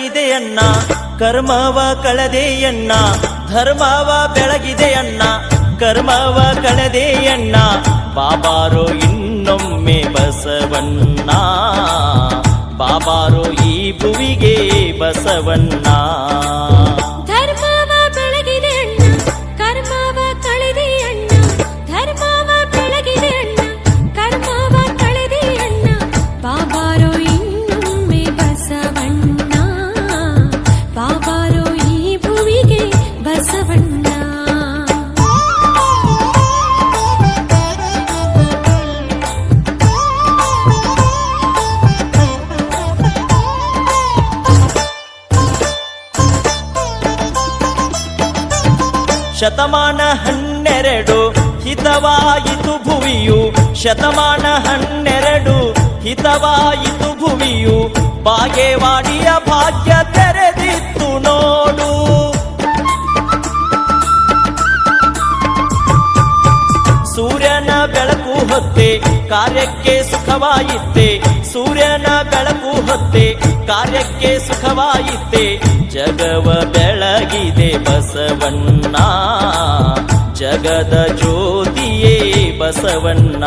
ಬೆಳಗಿದೆಯಣ್ಣ, ಕರ್ಮವ ಕಳೆದೆಯಣ್ಣ. ಧರ್ಮವ ಬೆಳಗಿದೆಯಣ್ಣ, ಕರ್ಮವ ಕಳೆದೆಯಣ್ಣ. ಬಾಬಾರೋ ಇನ್ನೊಮ್ಮೆ ಬಸವಣ್ಣ, ಬಾಬಾರೋ ಈ ಭುವಿಗೆ ಬಸವಣ್ಣ. ಧರ್ಮವ ಬೆಳಗಿದೆ ಅಣ್ಣ, ಕರ್ಮವ ಕಳೆದೆ ಅಣ್ಣ. ಧರ್ಮವ ಬೆಳಗಿದೆ ಅಣ್ಣ, ಕರ್ಮವ ಕಳೆದೆ ಅಣ್ಣ. ಬಾಬಾರೋ ಇನ್ನೊಮ್ಮೆ ಬಸವಣ್ಣ, ಬಾಬಾರೋ ಈ ಭುವಿಗೆ ಬಸವಣ್ಣ. ಶತಮಾನ 12 ಹಿತವಾಯಿತು ಭುವಿಯು, ಶತಮಾನ 12 ಹಿತವಾಯಿತು ಭುವಿಯು. ಬಾಗೇವಾಡಿಯ ಭಾಗ್ಯ ತೆರೆದಿತ್ತು ನೋಡು. ಸೂರ್ಯನ ಬೆಳಕು ಹೊತ್ತೆ ಕಾರ್ಯಕ್ಕೆ ಸುಖವಾಯಿತೆ, ಸೂರ್ಯನ ಬೆಳಕು ಹೊತ್ತೆ ಕಾರ್ಯಕ್ಕೆ ಸುಖವಾಯಿತೆ. ಜಗವ ಬೆಳಗಿದೆ ಬಸವಣ್ಣ, ಜಗದ ಜ್ಯೋತಿಯೇ ಬಸವಣ್ಣ.